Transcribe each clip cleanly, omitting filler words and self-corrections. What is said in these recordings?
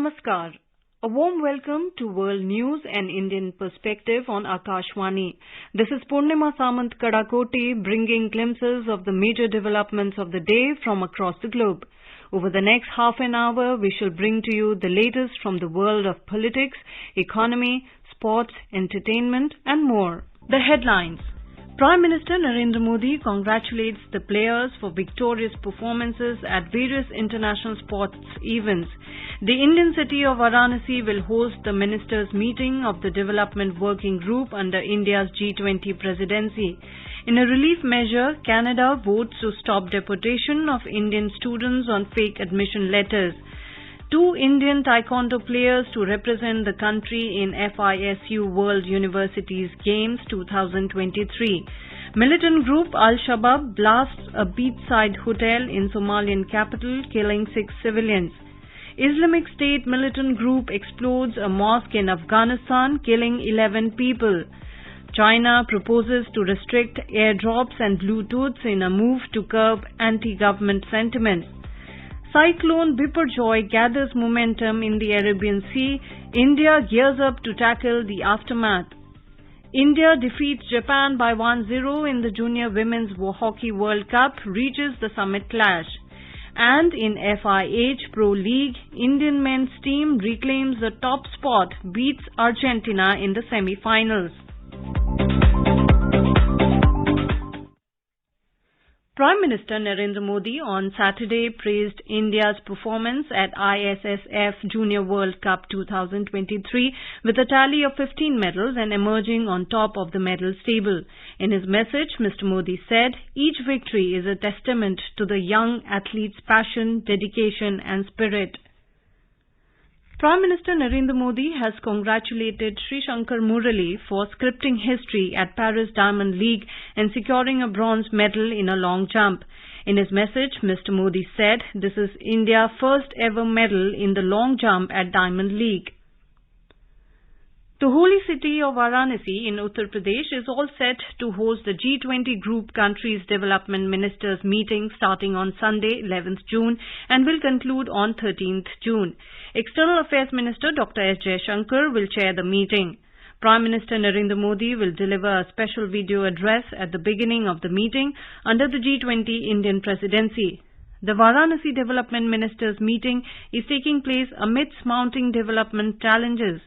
Namaskar. A warm welcome to World News and Indian Perspective on Akashvani. This is Purnima Samant Kadakoti bringing glimpses of the major developments of the day from across the globe. Over the next half an hour, we shall bring to you the latest from the world of politics, economy, sports, entertainment and more. The headlines. Prime Minister Narendra Modi congratulates the players for victorious performances at various international sports events. The Indian city of Varanasi will host the ministers' meeting of the Development Working Group under India's G20 presidency. In a relief measure, Canada votes to stop deportation of Indian students on fake admission letters. 2 Indian taekwondo players to represent the country in FISU World Universities Games 2023. Militant group Al-Shabaab blasts a beachside hotel in Somalian capital, killing 6 civilians. Islamic State militant group explodes a mosque in Afghanistan, killing 11 people. China proposes to restrict airdrops and Bluetooth in a move to curb anti-government sentiments. Cyclone Biparjoy gathers momentum in the Arabian Sea. India gears up to tackle the aftermath. India defeats Japan by 1-0 in the Junior Women's Hockey World Cup, reaches the summit clash. And in FIH Pro League, Indian men's team reclaims the top spot, beats Argentina in the semi-finals. Prime Minister Narendra Modi on Saturday praised India's performance at ISSF Junior World Cup 2023 with a tally of 15 medals and emerging on top of the medals table. In his message, Mr. Modi said, each victory is a testament to the young athletes' passion, dedication and spirit. Prime Minister Narendra Modi has congratulated Sri Shankar Murali for scripting history at Paris Diamond League and securing a bronze medal in a long jump. In his message, Mr. Modi said this is India's first ever medal in the long jump at Diamond League. The holy city of Varanasi in Uttar Pradesh is all set to host the G20 Group Countries Development Ministers meeting starting on Sunday, 11th June and will conclude on 13th June. External Affairs Minister Dr. S. Jaishankar will chair the meeting. Prime Minister Narendra Modi will deliver a special video address at the beginning of the meeting under the G20 Indian presidency. The Varanasi Development Ministers meeting is taking place amidst mounting development challenges.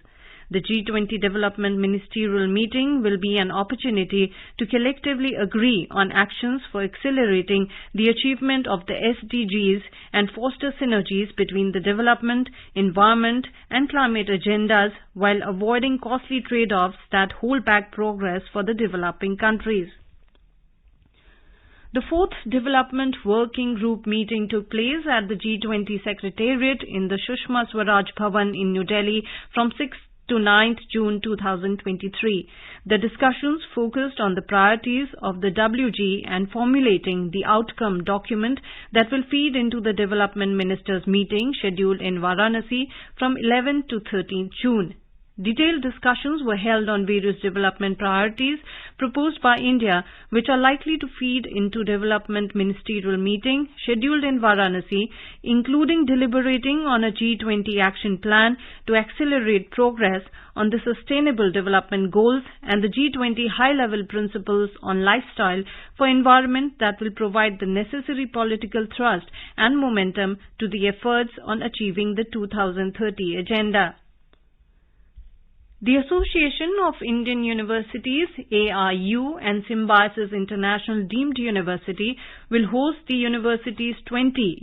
The G20 Development Ministerial meeting will be an opportunity to collectively agree on actions for accelerating the achievement of the SDGs and foster synergies between the development, environment and climate agendas while avoiding costly trade-offs that hold back progress for the developing countries. The 4th Development Working Group meeting took place at the G20 Secretariat in the Sushma Swaraj Bhavan in New Delhi from 6th to 9th June 2023. The discussions focused on the priorities of the WG and formulating the outcome document that will feed into the Development Ministers meeting scheduled in Varanasi from 11th to 13th June. Detailed discussions were held on various development priorities proposed by India, which are likely to feed into development ministerial meeting scheduled in Varanasi, including deliberating on a G20 action plan to accelerate progress on the Sustainable Development Goals and the G20 high-level principles on lifestyle for environment that will provide the necessary political thrust and momentum to the efforts on achieving the 2030 agenda. The Association of Indian Universities, AIU, and Symbiosis International Deemed University will host the university's 20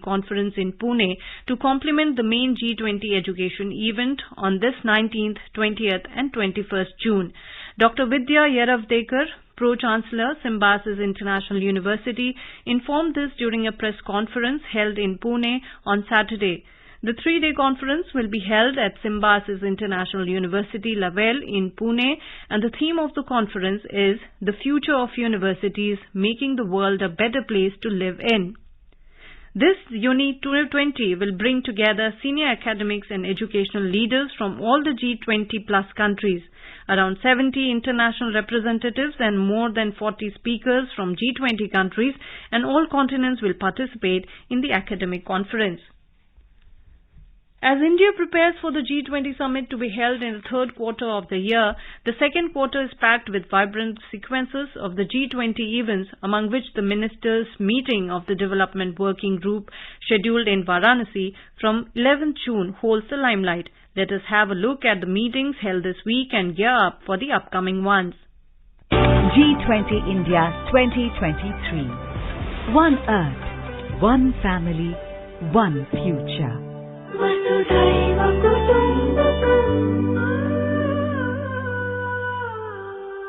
conference in Pune to complement the main G20 education event on this 19th, 20th and 21st June. Dr. Vidya Yeravdekar, Pro-Chancellor, Symbiosis International University, informed this during a press conference held in Pune on Saturday. The 3-day conference will be held at Symbiosis International University, Lavelle in Pune, and the theme of the conference is The Future of Universities, Making the World a Better Place to Live in. This Uni 2020 will bring together senior academics and educational leaders from all the G20 plus countries. Around 70 international representatives and more than 40 speakers from G20 countries and all continents will participate in the academic conference. As India prepares for the G20 summit to be held in the third quarter of the year, the second quarter is packed with vibrant sequences of the G20 events, among which the ministers' meeting of the Development Working Group scheduled in Varanasi from 11th June holds the limelight. Let us have a look at the meetings held this week and gear up for the upcoming ones. G20 India 2023. One Earth, one family, one future.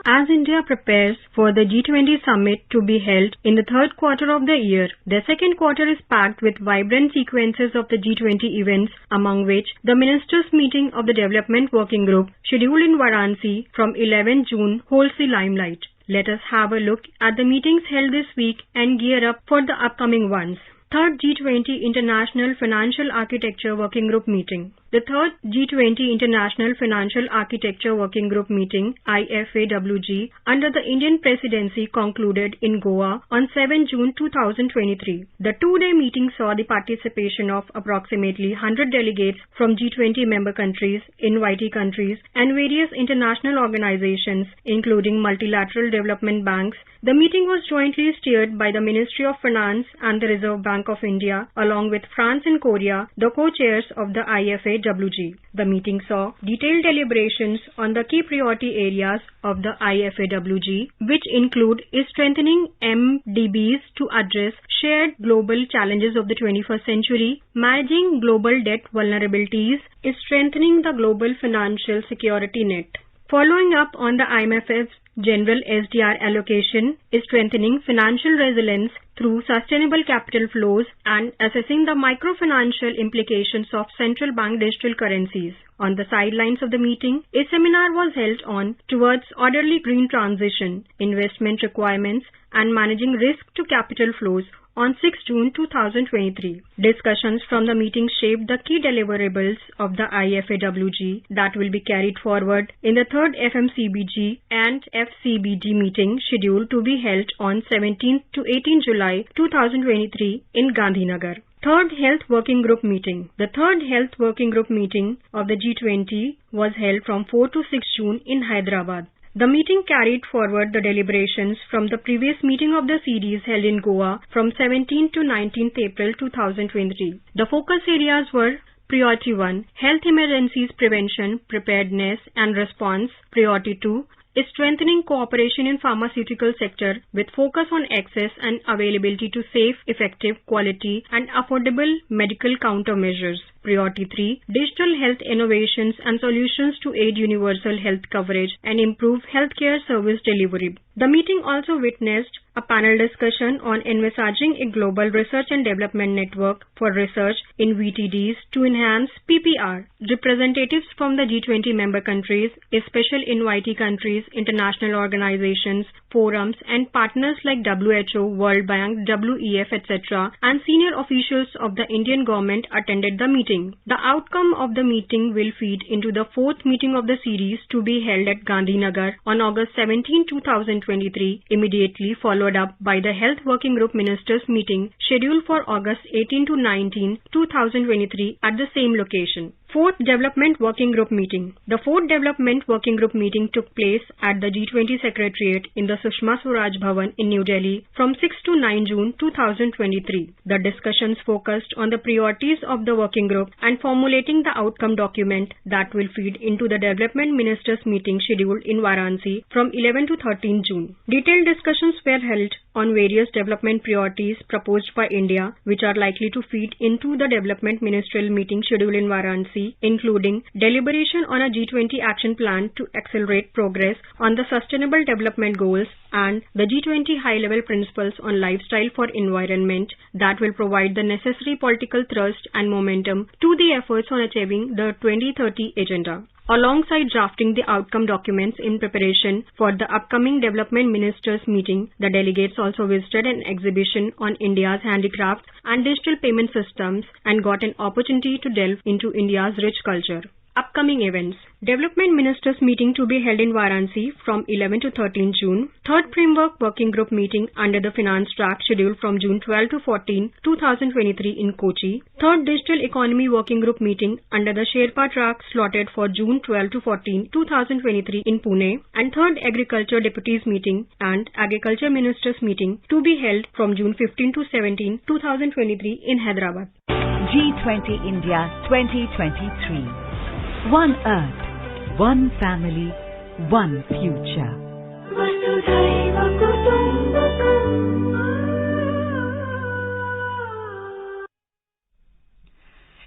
As India prepares for the G20 summit to be held in the third quarter of the year, the second quarter is packed with vibrant sequences of the G20 events, among which the Ministers' meeting of the Development Working Group scheduled in Varanasi from 11 June holds the limelight. Let us have a look at the meetings held this week and gear up for the upcoming ones. Third G20 International Financial Architecture Working Group meeting. The third G20 International Financial Architecture Working Group meeting, IFAWG, under the Indian presidency concluded in Goa on 7 June 2023. The two-day meeting saw the participation of approximately 100 delegates from G20 member countries, invitee countries, and various international organizations, including multilateral development banks. The meeting was jointly steered by the Ministry of Finance and the Reserve Bank of India, along with France and Korea, the co-chairs of the IFAWG. The meeting saw detailed deliberations on the key priority areas of the IFAWG, which include strengthening MDBs to address shared global challenges of the 21st century, managing global debt vulnerabilities, strengthening the global financial security net. Following up on the IMF's general SDR allocation, strengthening financial resilience through sustainable capital flows, and assessing the microfinancial implications of central bank digital currencies. On the sidelines of the meeting, a seminar was held on towards orderly green transition, investment requirements, and managing risk to capital flows on 6 June 2023. Discussions from the meeting shaped the key deliverables of the IFAWG that will be carried forward in the third FMCBG and FCBD meeting scheduled to be held on 17 to 18 July 2023 in Gandhinagar. Third Health Working Group meeting. The third Health Working Group meeting of the G20 was held from 4 to 6 June in Hyderabad. The meeting carried forward the deliberations from the previous meeting of the series held in Goa from 17 to 19th April 2023. The focus areas were Priority 1, Health Emergencies Prevention, Preparedness and Response. Priority 2, strengthening cooperation in pharmaceutical sector with focus on access and availability to safe, effective, quality and affordable medical countermeasures. Priority 3, digital health innovations and solutions to aid universal health coverage and improve healthcare service delivery. The meeting also witnessed a panel discussion on envisaging a global research and development network for research in VTDs to enhance PPR. Representatives from the G20 member countries, special invitee countries, international organizations, forums and partners like WHO, World Bank, WEF, etc. and senior officials of the Indian government attended the meeting. The outcome of the meeting will feed into the fourth meeting of the series to be held at Gandhinagar on August 17, 2023, immediately followed up by the Health Working Group Ministers meeting scheduled for August 18 to 19, 2023 at the same location. Fourth Development Working Group meeting. The fourth Development Working Group meeting took place at the G20 Secretariat in the Sushma Swaraj Bhavan in New Delhi from 6 to 9 June 2023. The discussions focused on the priorities of the working group and formulating the outcome document that will feed into the Development Ministers meeting scheduled in Varanasi from 11 to 13 June. Detailed discussions were held on various development priorities proposed by India, which are likely to feed into the Development Ministerial meeting scheduled in Varanasi, including deliberation on a G20 action plan to accelerate progress on the Sustainable Development Goals and the G20 high-level principles on lifestyle for environment that will provide the necessary political thrust and momentum to the efforts on achieving the 2030 agenda. Alongside drafting the outcome documents in preparation for the upcoming Development Ministers meeting, the delegates also visited an exhibition on India's handicrafts and digital payment systems and got an opportunity to delve into India's rich culture. Upcoming events. Development Ministers meeting to be held in Varanasi from 11 to 13 June. Third Framework Working Group meeting under the Finance Track scheduled from June 12 to 14, 2023 in Kochi. Third Digital Economy Working Group meeting under the Sherpa Track slotted for June 12 to 14, 2023 in Pune. And third Agriculture Deputies meeting and Agriculture Ministers meeting to be held from June 15 to 17, 2023 in Hyderabad. G20 India 2023. One Earth, one family, one future.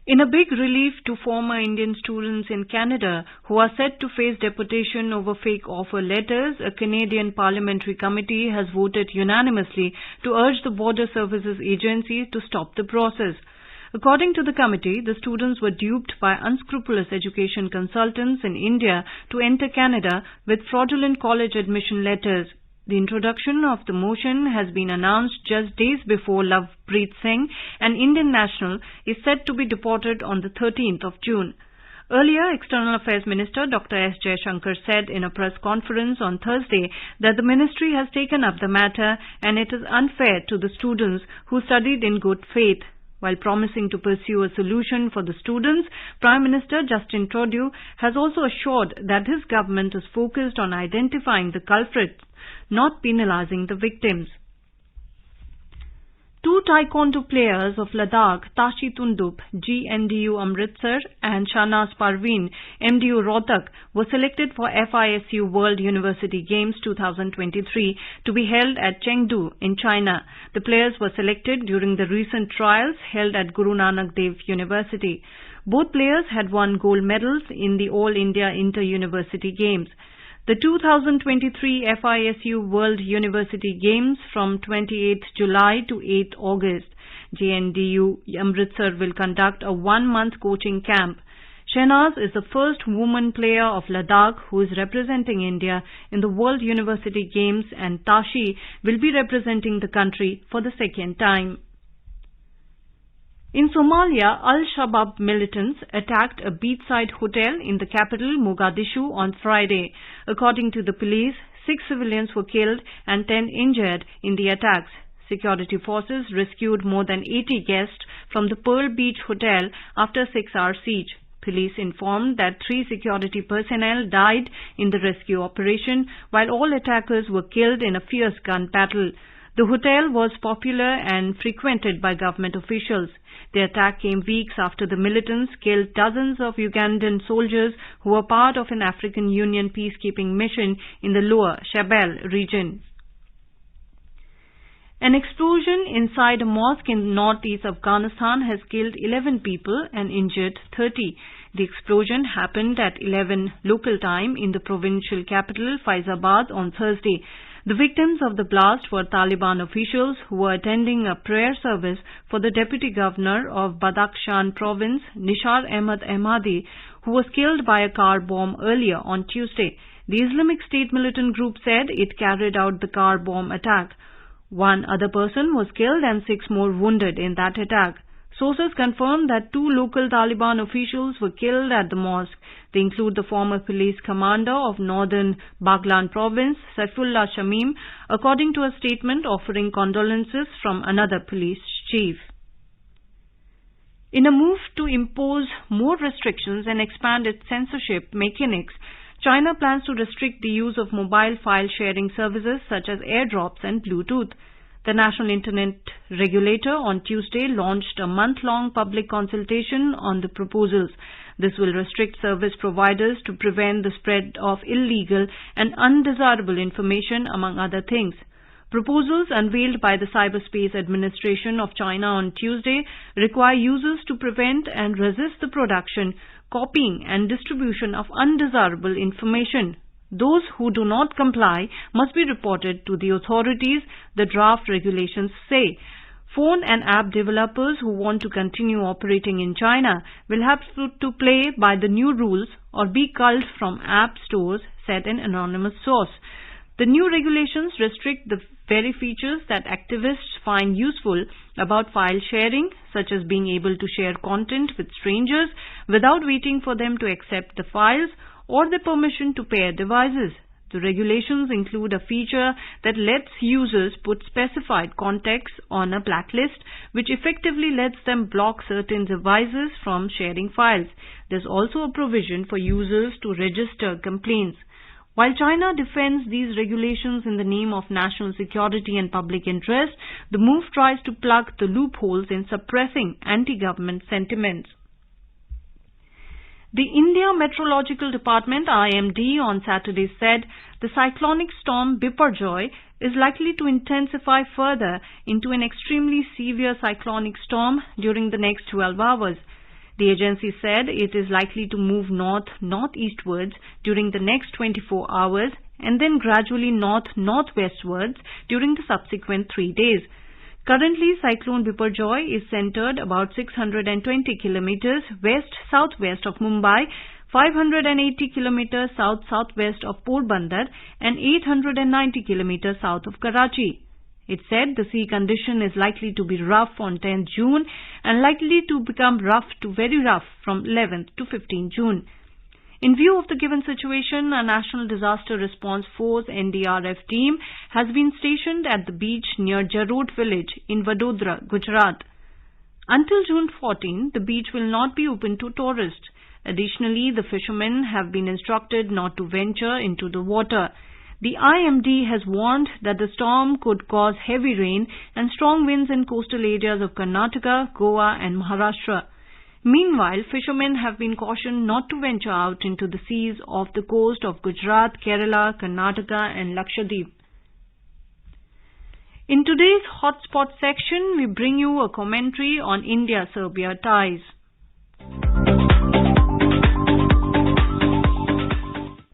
In a big relief to former Indian students in Canada who are set to face deportation over fake offer letters, a Canadian parliamentary committee has voted unanimously to urge the Border Services Agency to stop the process. According to the committee, the students were duped by unscrupulous education consultants in India to enter Canada with fraudulent college admission letters. The introduction of the motion has been announced just days before Lovepreet Singh, an Indian national, is set to be deported on the 13th of June. Earlier, External Affairs Minister Dr. S. Jaishankar said in a press conference on Thursday that the ministry has taken up the matter and it is unfair to the students who studied in good faith. While promising to pursue a solution for the students, Prime Minister Justin Trudeau has also assured that his government is focused on identifying the culprits, not penalizing the victims. Two taekwondo players of Ladakh, Tashi Tundup, GNDU Amritsar, and Shahnaz Parveen, MDU Rohtak, were selected for FISU World University Games 2023 to be held at Chengdu in China. The players were selected during the recent trials held at Guru Nanak Dev University. Both players had won gold medals in the All India Inter-University Games. The 2023 FISU World University Games from 28th July to 8th August. JNDU Amritsar will conduct a one-month coaching camp. Shahnaz is the first woman player of Ladakh who is representing India in the World University Games, and Tashi will be representing the country for the second time. In Somalia, Al-Shabaab militants attacked a beachside hotel in the capital Mogadishu on Friday. According to the police, 6 civilians were killed and 10 injured in the attacks. Security forces rescued more than 80 guests from the Pearl Beach Hotel after a 6-hour siege. Police informed that 3 security personnel died in the rescue operation, while all attackers were killed in a fierce gun battle. The hotel was popular and frequented by government officials. The attack came weeks after the militants killed dozens of Ugandan soldiers who were part of an African Union peacekeeping mission in the Lower Shabelle region. An explosion inside a mosque in northeast Afghanistan has killed 11 people and injured 30. The explosion happened at 11 local time in the provincial capital Faizabad on Thursday. The victims of the blast were Taliban officials who were attending a prayer service for the Deputy Governor of Badakhshan Province, Nishar Ahmad Ahmadi, who was killed by a car bomb earlier on Tuesday. The Islamic State militant group said it carried out the car bomb attack. 1 other person was killed and 6 more wounded in that attack. Sources confirmed that 2 local Taliban officials were killed at the mosque. They include the former police commander of northern Baghlan province, Saifullah Shamim, according to a statement offering condolences from another police chief. In a move to impose more restrictions and expand its censorship mechanics, China plans to restrict the use of mobile file sharing services such as AirDrops and Bluetooth. The National Internet Regulator on Tuesday launched a month-long public consultation on the proposals. This will restrict service providers to prevent the spread of illegal and undesirable information, among other things. Proposals unveiled by the Cyberspace Administration of China on Tuesday require users to prevent and resist the production, copying and distribution of undesirable information. Those who do not comply must be reported to the authorities, the draft regulations say. Phone and app developers who want to continue operating in China will have to play by the new rules or be culled from app stores, said an anonymous source. The new regulations restrict the very features that activists find useful about file sharing, such as being able to share content with strangers without waiting for them to accept the files or their permission to pair devices. The regulations include a feature that lets users put specified contacts on a blacklist, which effectively lets them block certain devices from sharing files. There's also a provision for users to register complaints. While China defends these regulations in the name of national security and public interest, the move tries to plug the loopholes in suppressing anti-government sentiments. The India Meteorological Department IMD on Saturday said the cyclonic storm Biparjoy is likely to intensify further into an extremely severe cyclonic storm during the next 12 hours. The agency said it is likely to move north-northeastwards during the next 24 hours and then gradually north-northwestwards during the subsequent 3 days. Currently, Cyclone Biparjoy is centered about 620 kilometers west-southwest of Mumbai, 580 kilometers south-southwest of Porbandar, and 890 kilometers south of Karachi. It said the sea condition is likely to be rough on 10th June and likely to become rough to very rough from 11th to 15th June. In view of the given situation, a National Disaster Response Force NDRF team has been stationed at the beach near Jarod village in Vadodara, Gujarat. Until June 14, the beach will not be open to tourists. Additionally, the fishermen have been instructed not to venture into the water. The IMD has warned that the storm could cause heavy rain and strong winds in coastal areas of Karnataka, Goa and Maharashtra. Meanwhile, fishermen have been cautioned not to venture out into the seas off the coast of Gujarat, Kerala, Karnataka and Lakshadweep. In today's Hotspot section, we bring you a commentary on India-Serbia ties.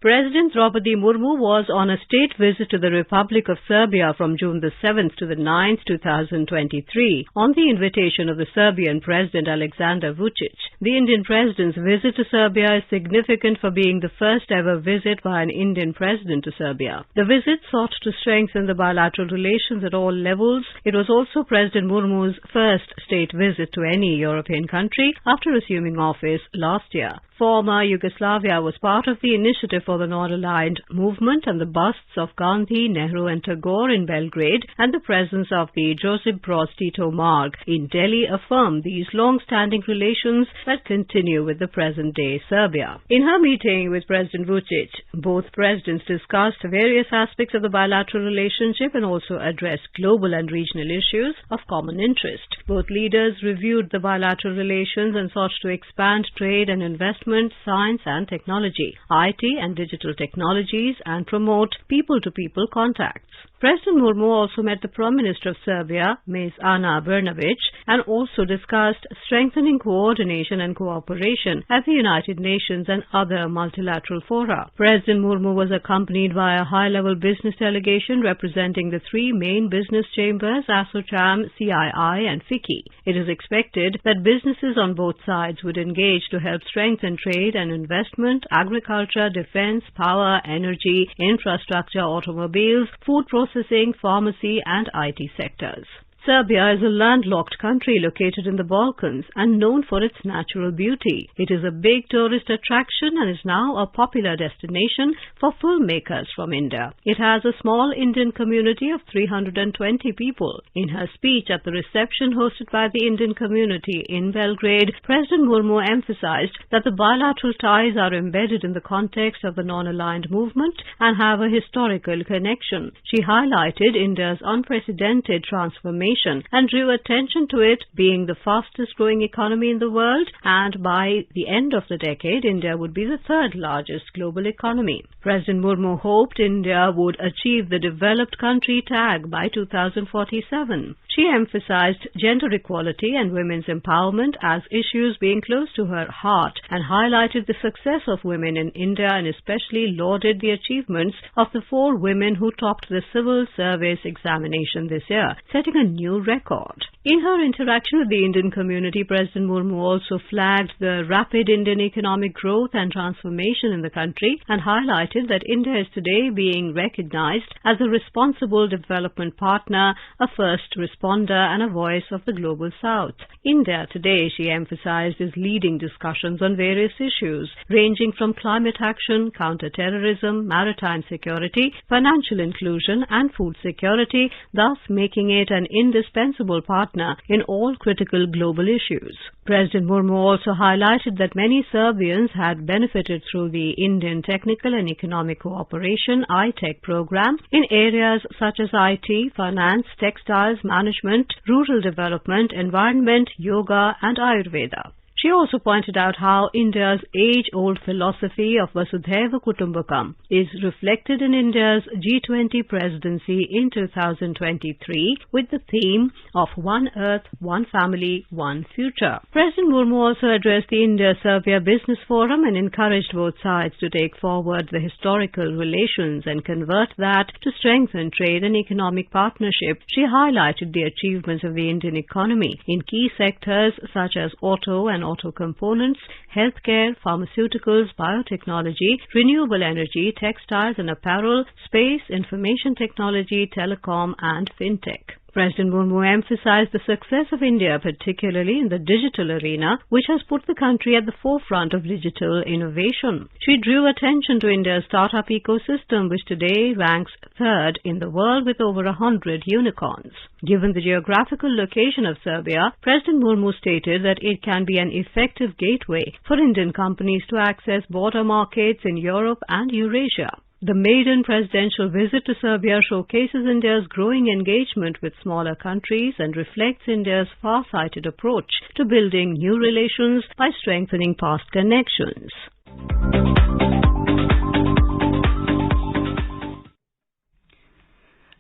President Draupadi Murmu was on a state visit to the Republic of Serbia from June the 7th to the 9th, 2023, on the invitation of the Serbian President Alexander Vučić. The Indian President's visit to Serbia is significant for being the first ever visit by an Indian President to Serbia. The visit sought to strengthen the bilateral relations at all levels. It was also President Murmu's first state visit to any European country after assuming office last year. Former Yugoslavia was part of the initiative for the Non-Aligned Movement, and the busts of Gandhi, Nehru and Tagore in Belgrade and the presence of the Josip Broz Tito Marg in Delhi affirm these long-standing relations that continue with the present-day Serbia. In her meeting with President Vučić, both presidents discussed various aspects of the bilateral relationship and also addressed global and regional issues of common interest. Both leaders reviewed the bilateral relations and sought to expand trade and investment, science and technology, IT and digital technologies, and promote people-to-people contacts. President Murmu also met the Prime Minister of Serbia, Ms. Ana Brnabić, and also discussed strengthening coordination and cooperation at the United Nations and other multilateral fora. President Murmu was accompanied by a high-level business delegation representing the three main business chambers, ASOCHAM, CII and FICCI. It is expected that businesses on both sides would engage to help strengthen trade and investment, agriculture, defense, power, energy, infrastructure, automobiles, food processing, pharmacy and IT sectors. Serbia is a landlocked country located in the Balkans and known for its natural beauty. It is a big tourist attraction and is now a popular destination for filmmakers from India. It has a small Indian community of 320 people. In her speech at the reception hosted by the Indian community in Belgrade, President Murmu emphasized that the bilateral ties are embedded in the context of the Non-Aligned Movement and have a historical connection. She highlighted India's unprecedented transformation and drew attention to it being the fastest growing economy in the world, and by the end of the decade, India would be the third largest global economy. President Murmu hoped India would achieve the developed country tag by 2047. She emphasized gender equality and women's empowerment as issues being close to her heart and highlighted the success of women in India and especially lauded the achievements of the 4 women who topped the civil service examination this year, setting a new record. In her interaction with the Indian community, President Murmu also flagged the rapid Indian economic growth and transformation in the country and highlighted that India is today being recognized as a responsible development partner, a first responder and a voice of the global south. India today, she emphasized, is leading discussions on various issues ranging from climate action, counter-terrorism, maritime security, financial inclusion and food security, thus making it an indispensable partner in all critical global issues. President Murmu also highlighted that many Serbians had benefited through the Indian Technical and Economic Cooperation (ITEC) program in areas such as IT, finance, textiles, management, rural development, environment, yoga and Ayurveda. She also pointed out how India's age-old philosophy of Vasudhaiva Kutumbakam is reflected in India's G20 presidency in 2023 with the theme of One Earth, One Family, One Future. President Murmu also addressed the India-Serbia Business Forum and encouraged both sides to take forward the historical relations and convert that to strengthen trade and economic partnership. She highlighted the achievements of the Indian economy in key sectors such as auto and auto components, healthcare, pharmaceuticals, biotechnology, renewable energy, textiles and apparel, space, information technology, telecom and fintech. President Murmu emphasized the success of India, particularly in the digital arena, which has put the country at the forefront of digital innovation. She drew attention to India's startup ecosystem, which today ranks 3rd in the world with over 100 unicorns. Given the geographical location of Serbia, President Murmu stated that it can be an effective gateway for Indian companies to access border markets in Europe and Eurasia. The maiden presidential visit to Serbia showcases India's growing engagement with smaller countries and reflects India's far-sighted approach to building new relations by strengthening past connections.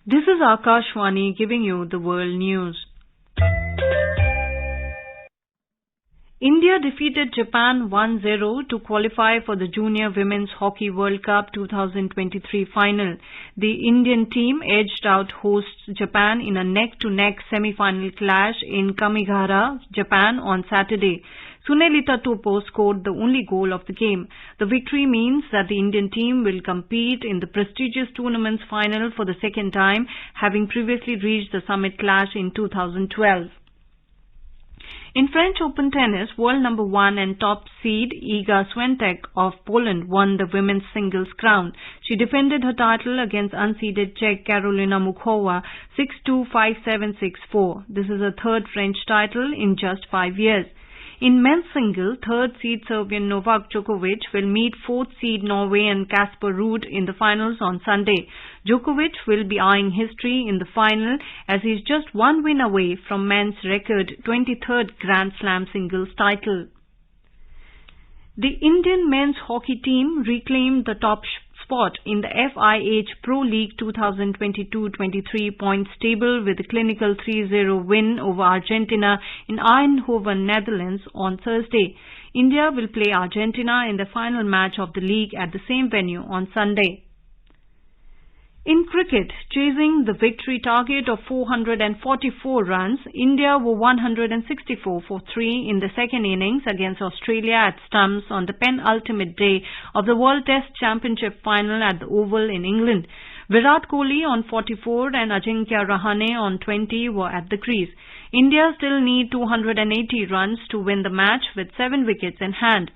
This is Akashvani giving you the world news. India defeated Japan 1-0 to qualify for the Junior Women's Hockey World Cup 2023 final. The Indian team edged out hosts Japan in a neck-to-neck semi-final clash in Kamigahara, Japan on Saturday. Sunelita Topo scored the only goal of the game. The victory means that the Indian team will compete in the prestigious tournament's final for the second time, having previously reached the summit clash in 2012. In French Open tennis, world number 1 and top seed Iga Swiatek of Poland won the women's singles crown. She defended her title against unseeded Czech Karolina Muchova 6-2, 5-7, 6-4. This is her third French title in just 5 years. In men's single, third seed Serbian Novak Djokovic will meet fourth seed Norwegian Casper Ruud in the finals on Sunday. Djokovic will be eyeing history in the final as he is just one win away from men's record 23rd Grand Slam singles title. The Indian men's hockey team reclaimed the top spot in the FIH Pro League 2022-23 points table with a clinical 3-0 win over Argentina in Eindhoven, Netherlands on Thursday. India will play Argentina in the final match of the league at the same venue on Sunday. In cricket, chasing the victory target of 444 runs, India were 164 for 3 in the second innings against Australia at Stumps on the penultimate day of the World Test Championship final at the Oval in England. Virat Kohli on 44 and Ajinkya Rahane on 20 were at the crease. India still need 280 runs to win the match with 7 wickets in hand.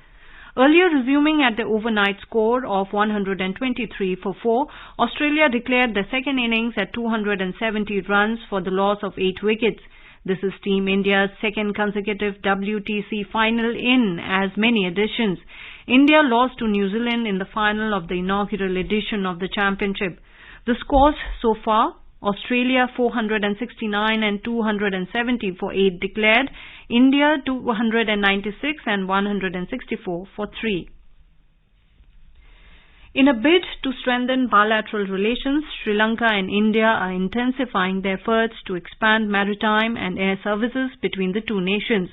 Earlier resuming at the overnight score of 123 for 4, Australia declared the second innings at 270 runs for the loss of 8 wickets. This is Team India's second consecutive WTC final in as many editions. India lost to New Zealand in the final of the inaugural edition of the championship. The scores so far: Australia 469 and 270 for 8 declared, India 296 and 164 for 3. In a bid to strengthen bilateral relations, Sri Lanka and India are intensifying their efforts to expand maritime and air services between the two nations.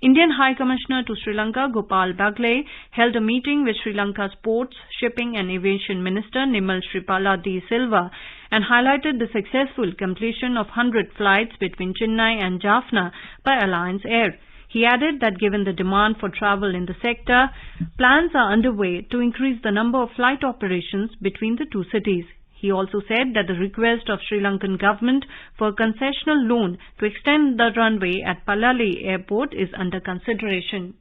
Indian High Commissioner to Sri Lanka, Gopal Bagle, held a meeting with Sri Lanka's Ports, Shipping and Aviation Minister Nimal Sripala De Silva and highlighted the successful completion of 100 flights between Chennai and Jaffna by Alliance Air. He added that given the demand for travel in the sector, plans are underway to increase the number of flight operations between the two cities. He also said that the request of Sri Lankan government for a concessional loan to extend the runway at Palale Airport is under consideration.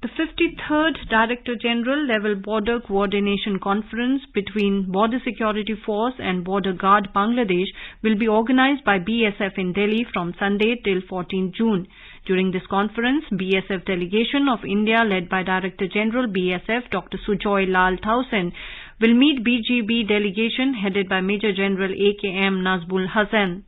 The 53rd Director General Level Border Coordination Conference between Border Security Force and Border Guard Bangladesh will be organized by BSF in Delhi from Sunday till 14 June. During this conference, BSF delegation of India led by Director General BSF Dr. Sujoy Lal Thausen will meet BGB delegation headed by Major General AKM Nazmul Hasan.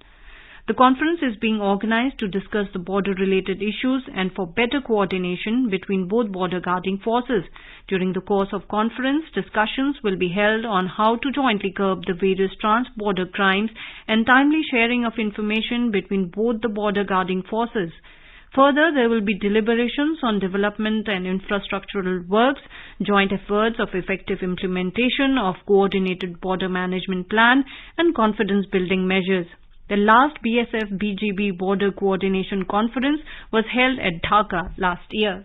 The conference is being organized to discuss the border-related issues and for better coordination between both border guarding forces. During the course of conference, discussions will be held on how to jointly curb the various trans-border crimes and timely sharing of information between both the border guarding forces. Further, there will be deliberations on development and infrastructural works, joint efforts of effective implementation of coordinated border management plan and confidence-building measures. The last BSF-BGB Border Coordination Conference was held at Dhaka last year.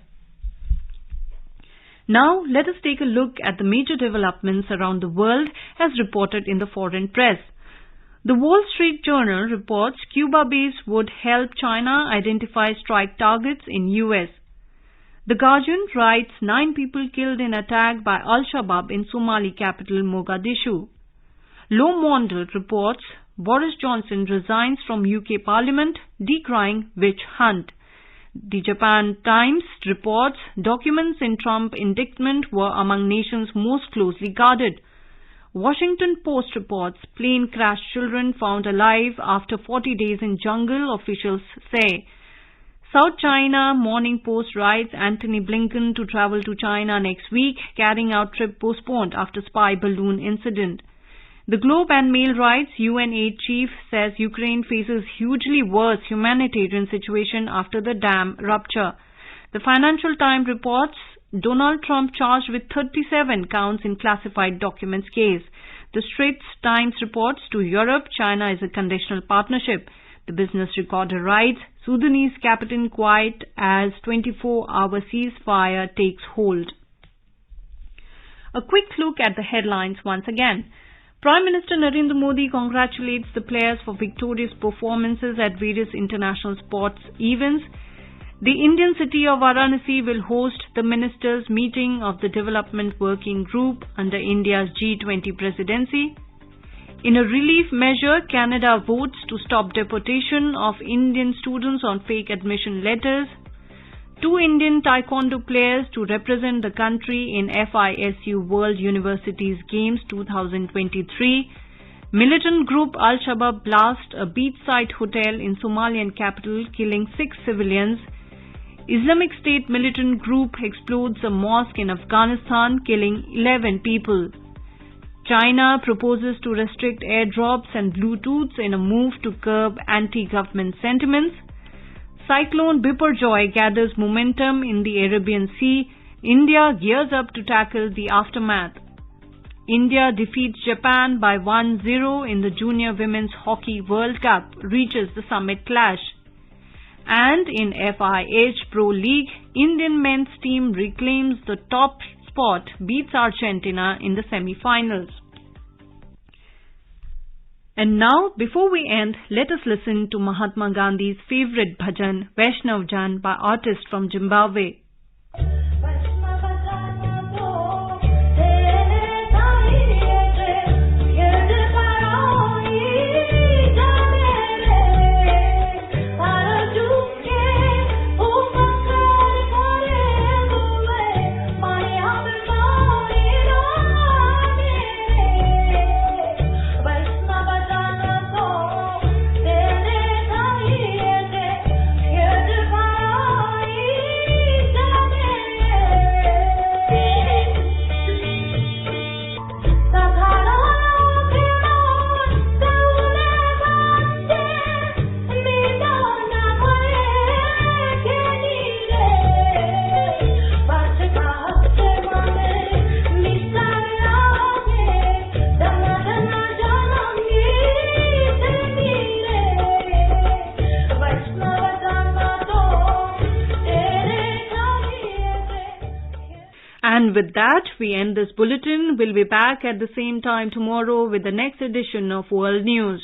Now, let us take a look at the major developments around the world as reported in the foreign press. The Wall Street Journal reports Cuba base would help China identify strike targets in US. The Guardian writes 9 people killed in attack by Al-Shabaab in Somali capital Mogadishu. Le Monde reports Boris Johnson resigns from UK Parliament, decrying witch hunt. The Japan Times reports documents in Trump indictment were among nation's most closely guarded. Washington Post reports plane crash children found alive after 40 days in jungle, officials say. South China Morning Post writes Antony Blinken to travel to China next week, carrying out trip postponed after spy balloon incident. The Globe and Mail writes UN aid chief says Ukraine faces hugely worse humanitarian situation after the dam rupture. The Financial Times reports Donald Trump charged with 37 counts in classified documents case. The Straits Times reports to Europe, China is a conditional partnership. The Business Recorder writes Sudanese captain quiet as 24-hour ceasefire takes hold. A quick look at the headlines once again. Prime Minister Narendra Modi congratulates the players for victorious performances at various international sports events. The Indian city of Varanasi will host the ministers' meeting of the Development Working Group under India's G20 presidency. In a relief measure, Canada votes to stop deportation of Indian students on fake admission letters. 2 Indian taekwondo players to represent the country in FISU World Universities Games 2023. Militant group Al-Shabaab blast a beachside hotel in Somalian capital, killing 6 civilians. Islamic State militant group explodes a mosque in Afghanistan, killing 11 people. China proposes to restrict airdrops and Bluetooths in a move to curb anti-government sentiments. Cyclone Biparjoy gathers momentum in the Arabian Sea. India gears up to tackle the aftermath. India defeats Japan by 1-0 in the Junior Women's Hockey World Cup, reaches the summit clash. And in FIH Pro League, Indian men's team reclaims the top spot, beats Argentina in the semi-finals. And now, before we end, let us listen to Mahatma Gandhi's favorite bhajan, Vaishnav Jan, by artists from Zimbabwe. Jai And with that, we end this bulletin. We'll be back at the same time tomorrow with the next edition of World News.